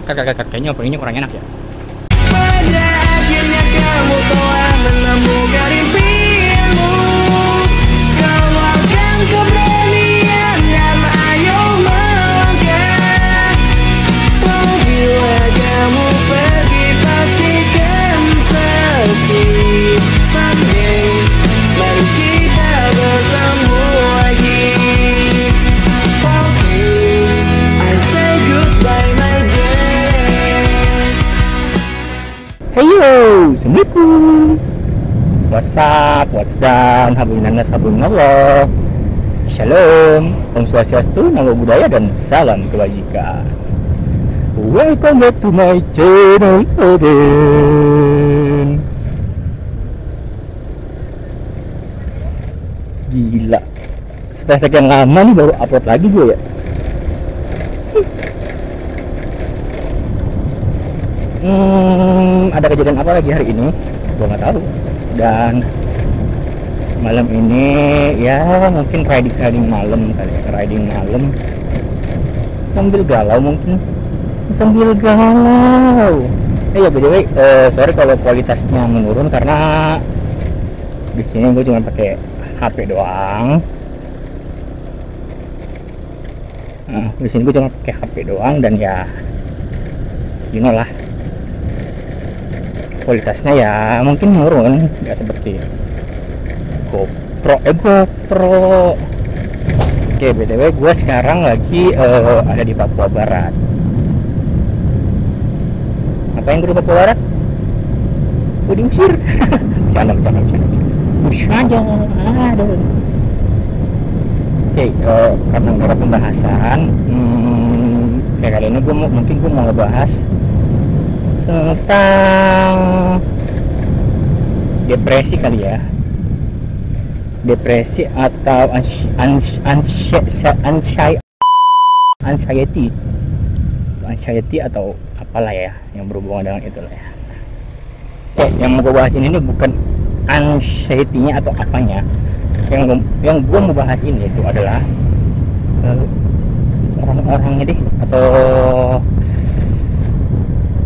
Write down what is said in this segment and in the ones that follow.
Kayaknya openingnya kurang enak ya. Pada akhirnya kamu telah menemukan impianmu. Kau akan keberanian dan ayo melangkah. Bila kamu pergi pastikan sepi. Someday baru kita bertemu lagi. I say goodbye my dear. Heyo, assalamualaikum. What's up, what's down, habunanna sabunallah. Shalom, Om Swastiastu, Namo Buddhaya, dan salam kebajikan. Welcome back to my channel again. Gila, setelah sekian lama nih baru upload lagi gue ya. Ada kejadian apa lagi hari ini? Gue nggak tahu. Dan malam ini ya mungkin riding malam kali ya, riding malam sambil galau mungkin, sambil galau. Ya by the way, sorry kalau kualitasnya menurun karena di sini gue cuma pakai HP doang. Di sini gue cuma pakai HP doang dan ya, you know lah, kualitasnya ya mungkin menurun, nggak seperti GoPro. Oke, btw gue sekarang lagi ada di Papua Barat. Apa yang gue di Papua Barat? Gue diusir. Bercanda. Aduh. Oke, karena beberapa pembahasan, kayak kali ini gue mau ngebahas tentang depresi kali ya, depresi atau anxiety atau apalah ya yang berhubungan dengan itu lah ya. Yang mau gue bahas ini bukan anxiety-nya atau apanya. Yang gue mau bahas ini itu adalah orang-orangnya deh, atau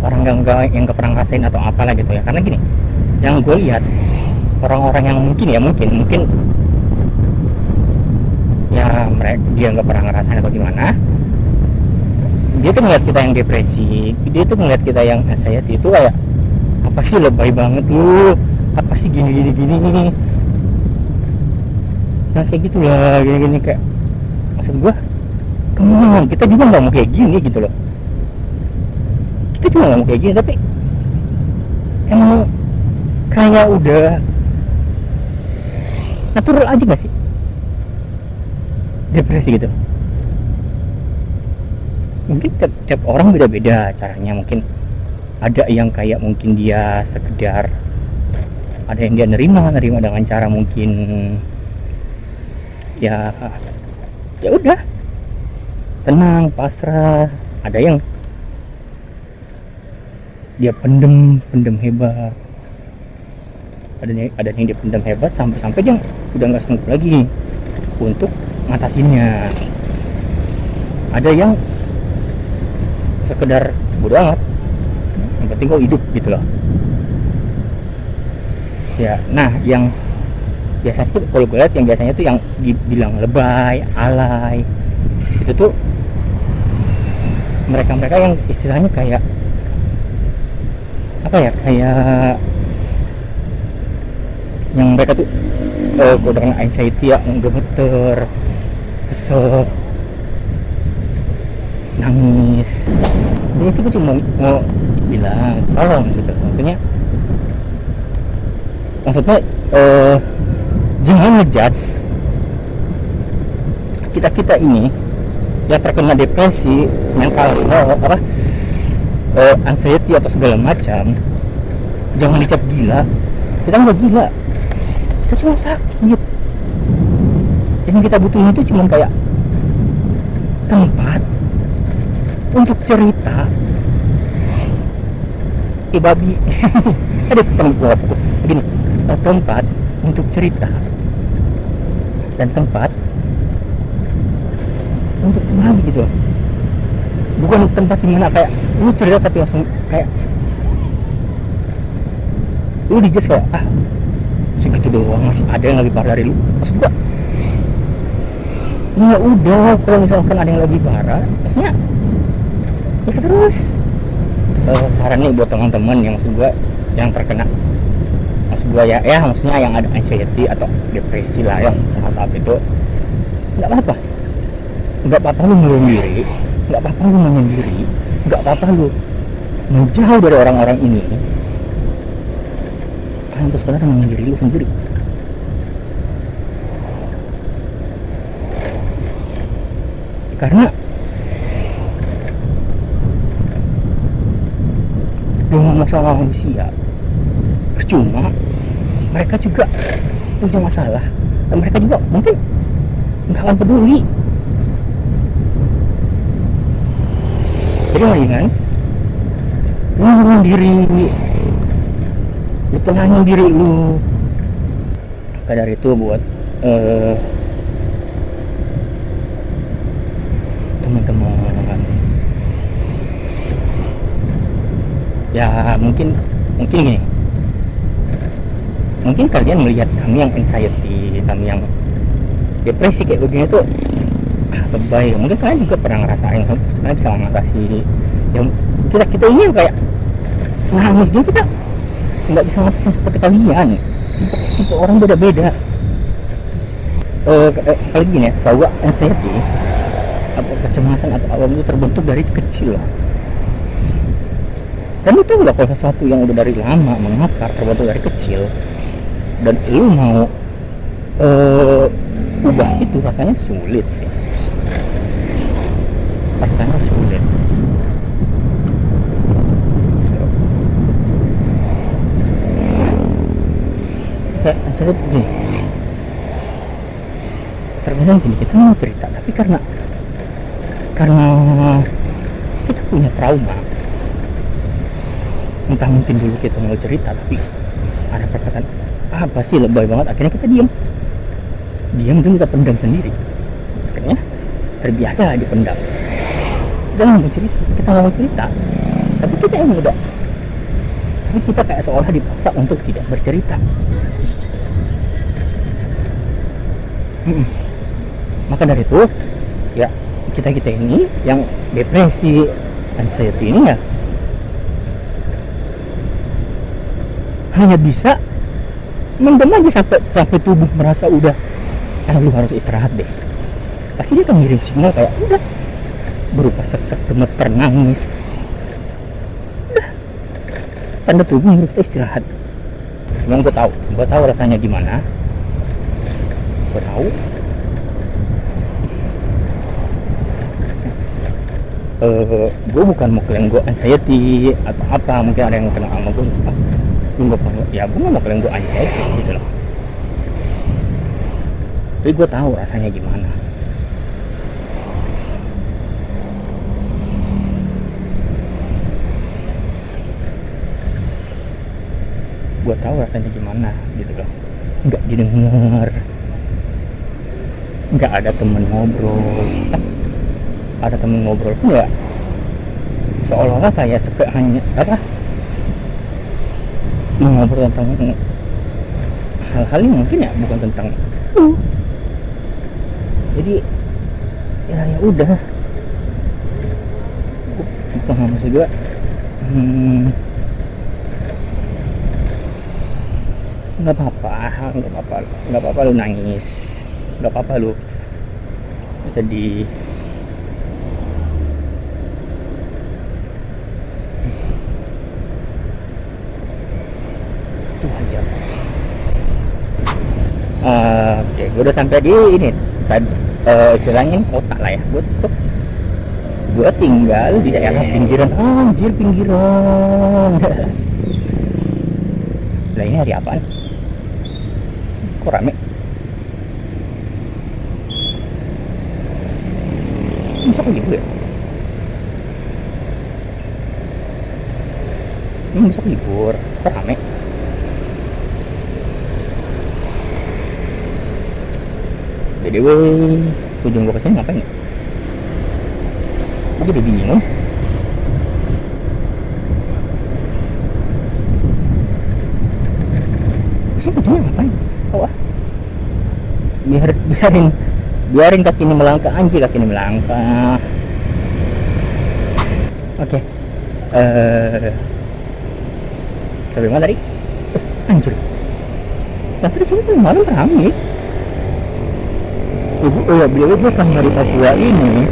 orang yang gak pernah ngerasain atau apalah gitu ya. Karena gini, yang gue lihat orang-orang yang mungkin ya mereka dia nggak pernah ngerasain atau gimana, dia tuh ngeliat kita yang depresi, dia tuh ngeliat kita yang anxiety itu kayak apa sih, lebay banget lu, apa sih gini yang kayak gitulah, gini kayak, maksud gue, kita juga nggak mau kayak gini gitu loh. Kita juga nggak mau kayak gini, tapi emang kayak udah natural aja gak sih depresi gitu. Mungkin tiap orang beda-beda caranya. Mungkin ada yang kayak mungkin dia sekedar, ada yang dia nerima dengan cara mungkin ya udah tenang, pasrah. Ada yang dia pendem hebat, ada yang dia pendem hebat sampai dia udah nggak sanggup lagi untuk ngatasinnya. Ada yang sekedar bodo amat, yang penting kau hidup gitu loh ya. Nah, yang biasanya sih kalau gue lihat, yang biasanya tuh yang dibilang lebay, alay, itu tuh mereka yang istilahnya kayak apa ya, kayak yang mereka tuh dengan anxiety ya, gemeter, kesel, nangis. Jadi sih gue cuma mau bilang tolong gitu, maksudnya jangan ngejudge kita ini yang terkena depresi, mental anxiety atau segala macam. Jangan dicap gila. Kita nggak gila, kita cuma sakit. Yang kita butuhin itu cuma kayak tempat untuk cerita. Babi ada tempat fokus begini, tempat untuk cerita dan tempat untuk berbagi gitu. bukan tempat dimana kayak lu cerita tapi langsung kayak lu dijudge kayak segitu doang, masih ada yang lebih parah dari lu. Maksud gua ya udah, kalau misalkan ada yang lebih parah maksudnya ya terus. Saran nih buat teman-teman yang maksud gua yang terkena, maksud gua ya maksudnya yang ada anxiety atau depresi lah, yang tahap itu nggak apa-apa lu menyendiri, nggak apa-apa lu menyendiri, nggak apa-apa lu menjauh dari orang-orang ini hanya untuk sekedar menyendiri lu sendiri. Karena dengan masalah manusia percuma, mereka juga punya masalah dan mereka juga mungkin nggak akan peduli. Jadi mendingan lu ngurungin diri, lu tenangin diri lu. Maka dari itu buat teman-teman ya, mungkin gini, mungkin kalian melihat kami yang anxiety, kami yang depresi kayak begini tuh lebay. Mungkin kalian juga pernah ngerasain, terus kalian bisa mengatasi. Yang kita ini yang kayak nangis juga, kita nggak bisa ngatasin seperti kalian. Tipe orang beda-beda. Kalau gini ya, selalu anxiety atau kecemasan atau apa itu terbentuk dari kecil lah. Dan itu udah kalau sesuatu yang udah dari lama mengakar, terbentuk dari kecil, dan lu mau ubah itu rasanya sulit sih, rasanya sulit. Kayak saya tuh gini, terkadang gini, kita mau cerita tapi karena kita punya trauma, entah mungkin dulu kita mau cerita tapi ada perkataan apa sih lebay banget, akhirnya kita diam dan kita pendam sendiri. Akhirnya terbiasa dipendam, kita nggak mau cerita tapi kita yang udah, tapi kita kayak seolah dipaksa untuk tidak bercerita. Maka dari itu ya, kita ini yang depresi, anxiety ini ya hanya bisa mendem aja sampai tubuh merasa udah lu harus istirahat deh. Pasti dia akan ngirim sinyal kayak udah berupa sesek, gemeter, nangis. Udah tanda tubuh nyuruh kita istirahat. Memang gue tahu rasanya gimana. Gue tahu. Gue bukan mau klaim gue anxiety atau apa, mungkin ada yang kena sama gue. Ya gue nggak mau klaim gue anxiety gitu loh. Tapi gue tahu rasanya gimana. Gue tahu rasanya gimana gitu loh. Nggak didengar, nggak ada temen ngobrol. Ada temen ngobrol pun ya seolah-olah kayak hanya ngobrol tentang hal-hal yang mungkin ya bukan tentang itu. Jadi ya udah, paham maksud gue. Nggak apa-apa lu nangis, nggak apa-apa lu sedih. Itu wajar. Oke, gue udah sampai di ini tadi, istilahnya kota lah ya. Gue tinggal di daerah pinggiran, anjir pinggiran. Lah ini hari apaan? Kok rame? Masa kok gitu ya? Masa libur? Kok rame? Jadi tujuan gue kesini ngapain ya? jadi bingung. Sih tujuannya ngapain? Oh, biarin kaki ini melangkah, anjir kaki ini melangkah. Oke. Sampai mana tadi? Anjir. Nah terus ini tuh malam rame. Ibu, oh ya beliau setelah dari Papua ini.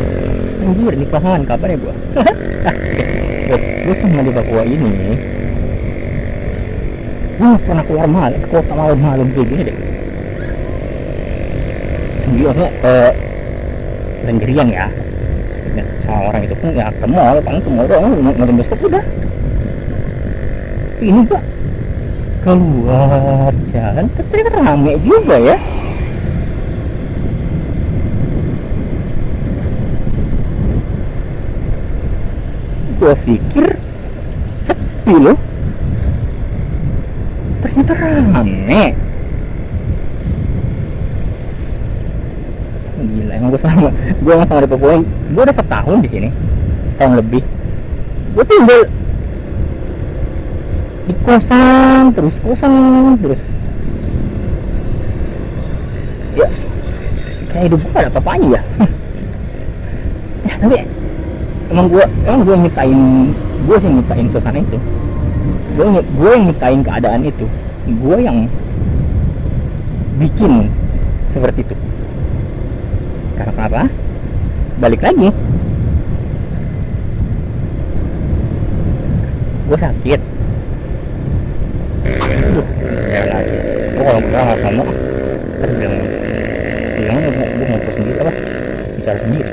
Anjir nikahan kapan ya gua? Gue setelah di Papua ini. Gue pernah keluar malam, ke kota malam-malam kayak gini deh. Sendirian ya. Sama orang itu pun ya ke mall, paling ke mall doang nonton bioskop udah. Tapi ini gua keluar jalan ternyata rame juga ya. Gua pikir sepi loh, ternyata rame. Gila, emang gue sama di Papua. Gue udah setahun di sini, setahun lebih. Gue tinggal di kosan terus. Ya, kayak hidup gue ada apa-apanya ya. Ya tapi emang gue nyiptain suasana itu. Gue yang nyiptain keadaan itu. Gue yang bikin seperti itu. Karena kenapa? Balik lagi, gue sakit. Ya lagi. Gue kalau nggak sama, bilang gue mau sendiri apa? Bicara sendiri.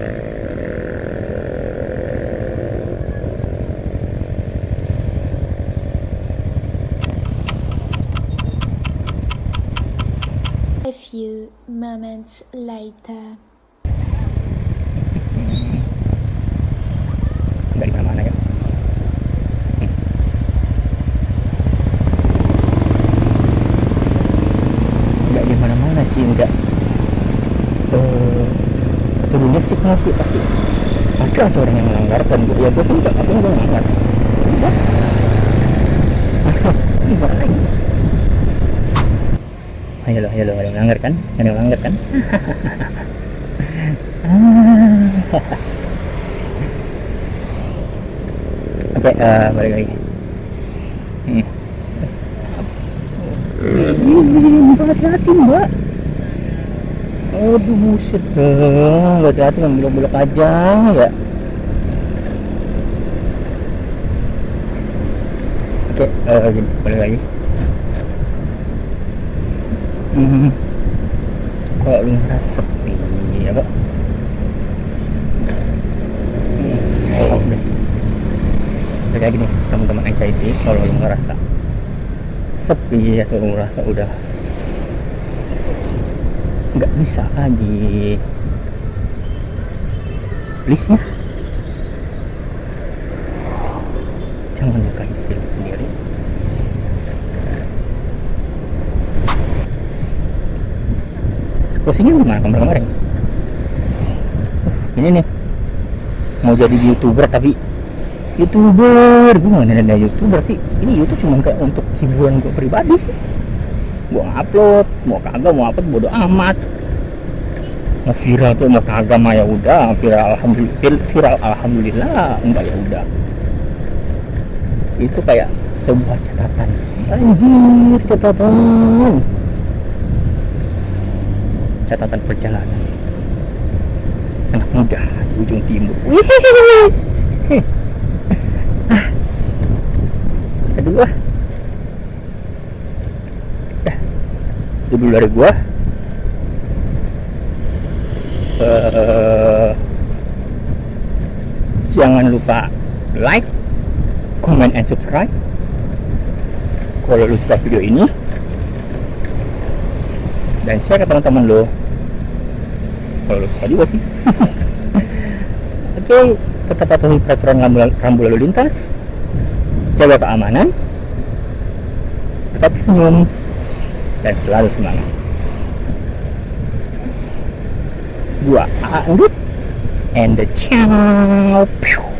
A few moments later. Nggak di mana-mana ya. Nggak di mana-mana sih, nggak. Satu dunia sih pasti ada aja orang yang melanggar, dan gue pun nggak melanggar sih. Gimana lagi? Ayo melanggar kan? Oke, balik lagi. Hati-hati mbak. Aduh buset dah, hati-hati belok-belok aja ya. Oke, balik lagi. Kalau lu ngerasa sepi ya pak, kayak gini teman-teman anxiety, kalau lu ngerasa sepi atau lu ngerasa udah nggak bisa lagi, please ya jangan lukain diri lu sendiri. Closingnya gimana kemarin? Ini nih mau jadi YouTuber, tapi YouTuber gue nggak ada YouTuber sih. Ini YouTube cuma kayak untuk hiburan gue pribadi sih. Gue ngupload mau kagak, mau upload bodo amat. Mau viral tuh mau kagak mah ya udah, viral alhamdulillah, enggak ya udah. Itu kayak sebuah catatan. Anjir, catatan perjalanan anak muda di ujung timur. Kedua itu dulu dari gua. Jangan lupa like, comment, and subscribe kalau lu suka video ini, dan share ke teman-teman lo kalau lo suka juga sih. Oke, tetap patuhi peraturan rambu lalu lintas, jaga keamanan, tetap senyum, dan selalu semangat. Gua Andut and the channel. Pew.